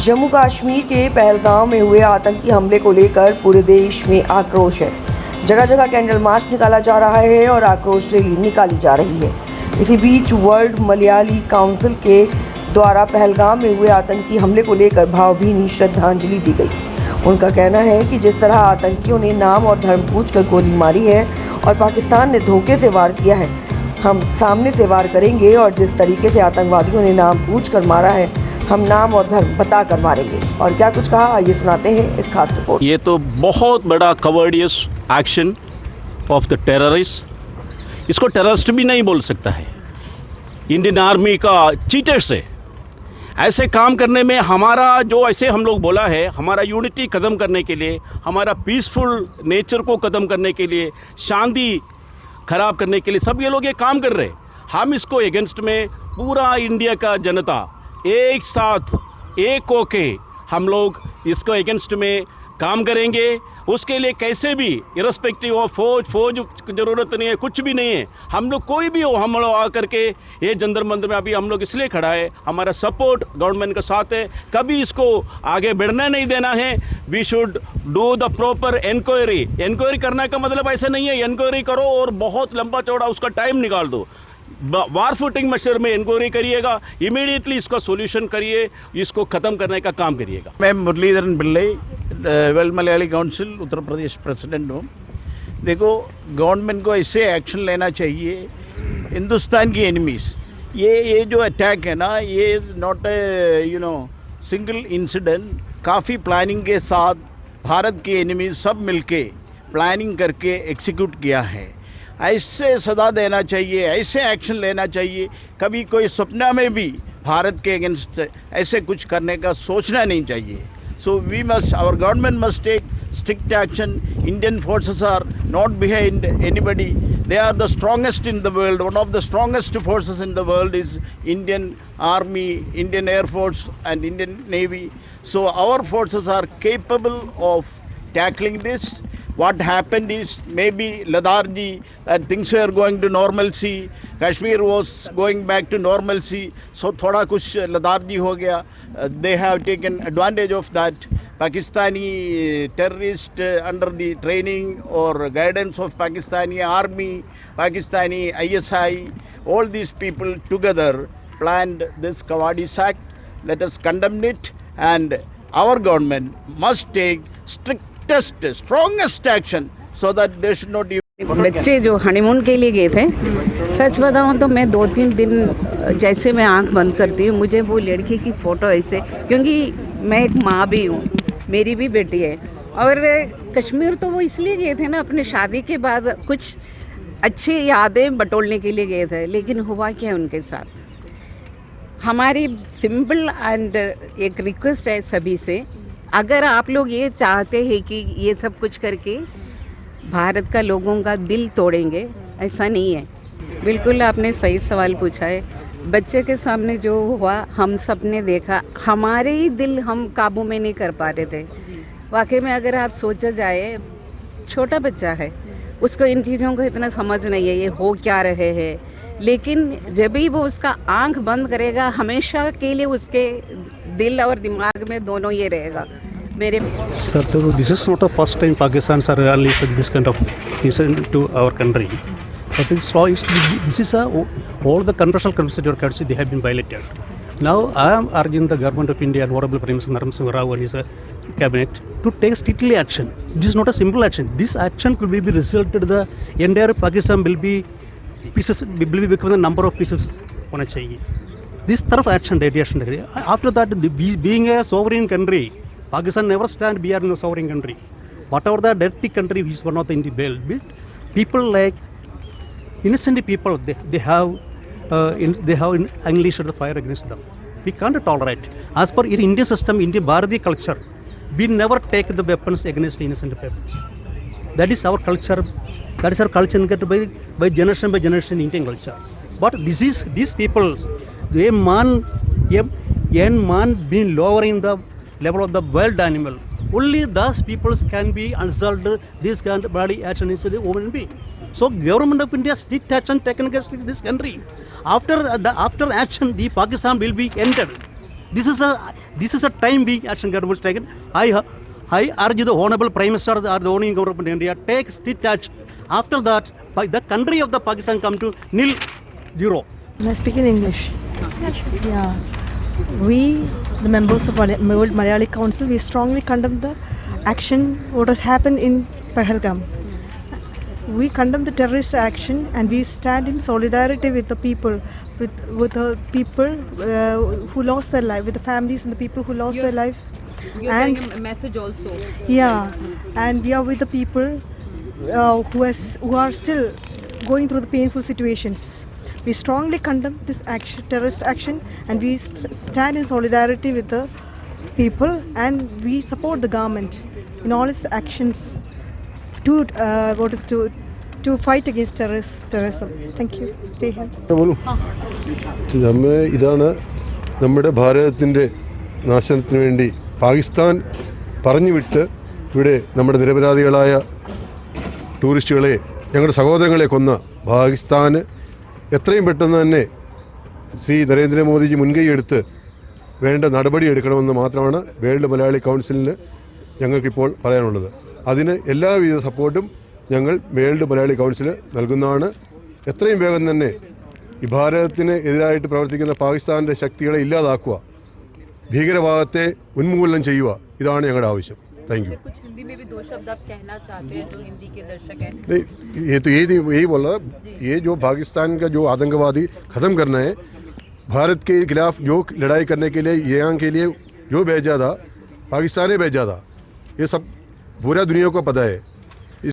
जम्मू कश्मीर के पहलगाम में हुए आतंकी हमले को लेकर पूरे देश में आक्रोश है। जगह जगह कैंडल मार्च निकाला जा रहा है और आक्रोश रैली निकाली जा रही है। इसी बीच वर्ल्ड मलयाली काउंसिल के द्वारा पहलगाम में हुए आतंकी हमले को लेकर भावभीनी श्रद्धांजलि दी गई। उनका कहना है कि जिस तरह आतंकियों ने नाम और धर्म पूछकर गोली मारी है और पाकिस्तान ने धोखे से वार किया है, हम सामने से वार करेंगे और जिस तरीके से आतंकवादियों ने नाम पूछकर मारा है, हम नाम और धर्म बता कर मारेंगे। और क्या कुछ कहा, आइए सुनाते हैं इस खास रिपोर्ट। ये तो बहुत बड़ा कवर्डियस एक्शन ऑफ द टेररिस्ट। इसको टेररिस्ट भी नहीं बोल सकता है। इंडियन आर्मी का चीटर्स है। ऐसे काम करने में हमारा जो ऐसे हम लोग बोला है, हमारा यूनिटी ख़त्म करने के लिए, हमारा पीसफुल नेचर को ख़त्म करने के लिए, शांति ख़राब करने के लिए सब ये लोग ये काम कर रहे हैं। हम इसको अगेंस्ट में पूरा इंडिया का जनता एक साथ एक होके हम लोग इसको अगेंस्ट में काम करेंगे। उसके लिए कैसे भी इरस्पेक्टिव ऑफ फौज ज़रूरत नहीं है, कुछ भी नहीं है। हम लोग कोई भी हो, हम लोग आकर के ये जंतर मंतर में अभी हम लोग इसलिए खड़ा है, हमारा सपोर्ट गवर्नमेंट के साथ है। कभी इसको आगे बढ़ने नहीं देना है। We should do the proper inquiry. Inquiry करने का मतलब ऐसा नहीं है इंक्वायरी करो और बहुत लंबा चौड़ा उसका टाइम निकाल दो। वार फुटिंग मेशर में इंक्वायरी करिएगा, इमीडिएटली इसका सॉल्यूशन करिए, इसको ख़त्म करने का काम करिएगा। मैं Muraleedharan Pillai, world Malayali council Uttar Pradesh president हूँ। देखो, गवर्नमेंट को ऐसे एक्शन लेना चाहिए। हिंदुस्तान की एनिमीज़, ये जो अटैक है ना, ये नॉट ए सिंगल इंसिडेंट। काफ़ी प्लानिंग के साथ भारत के एनिमीज़ सब मिलके प्लानिंग करके एग्जीक्यूट किया है। ऐसे सदा देना चाहिए, ऐसे एक्शन लेना चाहिए। कभी कोई सपना में भी भारत के अगेंस्ट ऐसे कुछ करने का सोचना नहीं चाहिए। So we must, our government must take strict action. Indian forces are not behind anybody. They are the strongest in the world. One of the strongest forces in the world is Indian Army, Indian Air Force and Indian Navy. So our forces are capable of tackling this. What happened is maybe Ladakh, that things were going to normalcy. Kashmir was going back to normalcy. So thoda kuch Ladakh ho gaya. They have taken advantage of that. Pakistani terrorists under the training or guidance of Pakistani army, Pakistani ISI, all these people together planned this Cowardice Act. Let us condemn it, and our government must take strongest action so that they should not. बच्चे जो honeymoon के लिए गए थे, सच बताऊं तो मैं 2-3 दिन जैसे मैं आंख बंद करती हूँ, मुझे वो लड़की की फ़ोटो ऐसे, क्योंकि मैं एक माँ भी हूँ, मेरी भी बेटी है। और कश्मीर तो वो इसलिए गए थे ना, अपने शादी के बाद कुछ अच्छी यादें बटोरने के लिए गए थे। लेकिन हुआ क्या उनके साथ? हमारी सिंपल एंड एक रिक्वेस्ट है सभी से, अगर आप लोग ये चाहते हैं कि ये सब कुछ करके भारत का लोगों का दिल तोड़ेंगे, ऐसा नहीं है। बिल्कुल आपने सही सवाल पूछा है। बच्चे के सामने जो हुआ हम सब ने देखा, हमारे ही दिल हम काबू में नहीं कर पा रहे थे। वाकई में अगर आप सोचा जाए, छोटा बच्चा है, उसको इन चीज़ों को इतना समझ नहीं है ये हो क्या रहे हैं। लेकिन जब भी वो उसका आंख बंद करेगा, हमेशा के लिए उसके दिल और दिमाग में दोनों ये रहेगा। Sir, this is not the first time Pakistans are unleashed this kind of incident to our country. But this is all the constitutional concepts they have been violated. Now I am urging the government of India and Honorable Prime Minister Narendra Singh Rao and his cabinet to take strictly action. This is not a simple action. This action could be resulted the entire Pakistan will be pieces, will be become the number of pieces होना चाहिए. This तरफ action radiation. After that, being a sovereign country, Pakistan never stand behind a sovereign country. Whatever the dirty country is one of the in the world, people like innocent people, they have unleashed the fire against them. We can't tolerate. As per Indian system, Indian Bharati culture, we never take the weapons against innocent people. That is our culture. That is our culture by generation Indian culture. But these people, a man been lowering the level of the wild animal. Only those peoples can be insulted. This kind of body action is a human being. So government of India strict action taken against this country. After action, the Pakistan will be ended. This is a time being action government is taken. I urge the Honorable Prime Minister or the owning government of India take strict action. After that, the country of the Pakistan come to nil zero. I speak in English. Yeah. We, the members of World Malayali Council, we strongly condemn the action, what has happened in Pahalgam. We condemn the terrorist action and we stand in solidarity with the people, with the people who lost their life, with the families and the people who lost their lives. You're And getting a message also. yeah, and we are with the people who are still going through the painful situations. We strongly condemn this action, terrorist action, and we stand in solidarity with the people, and we support the government in all its actions to fight against terrorism. Thank you. Jai Hind. ഇതാണ് നമ്മുടെ ഭാരതത്തിൻ്റെ നാശനത്തിന് വേണ്ടി പാകിസ്ഥാൻ പറഞ്ഞു വിട്ട് ഇവിടെ നമ്മുടെ നിരപരാധികളായ ടൂറിസ്റ്റുകളെ, ഞങ്ങളുടെ സഹോദരങ്ങളെ കൊന്ന പാകിസ്ഥാന് എത്രയും പെട്ടെന്ന് തന്നെ ശ്രീ നരേന്ദ്രമോദിജി മുൻകൈയെടുത്ത് വേണ്ട നടപടി എടുക്കണമെന്ന് മാത്രമാണ് വേൾഡ് മലയാളി കൗൺസിലിന് ഞങ്ങൾക്കിപ്പോൾ പറയാനുള്ളത്. അതിന് എല്ലാവിധ സപ്പോർട്ടും ഞങ്ങൾ വേൾഡ് മലയാളി കൗൺസിൽ നൽകുന്നതാണ്. എത്രയും വേഗം തന്നെ ഈ ഭാരതത്തിന് എതിരായിട്ട് പ്രവർത്തിക്കുന്ന പാകിസ്ഥാൻ്റെ ശക്തികളെ ഇല്ലാതാക്കുക, ഭീകരവാദത്തെ ഉന്മൂലനം ചെയ്യുക, ഇതാണ് ഞങ്ങളുടെ ആവശ്യം. Thank you. कुछ हिंदी में भी दो शब्द आप कहना चाहते हैं जो हिंदी के दर्शक हैं? नहीं, ये तो यही बोला, ये जो पाकिस्तान का जो आतंकवादी ख़त्म करना है, भारत के खिलाफ जो लड़ाई करने के लिए यहाँ के लिए जो भेजा था, पाकिस्तान ने भेजा था, ये सब पूरा दुनिया को पता है.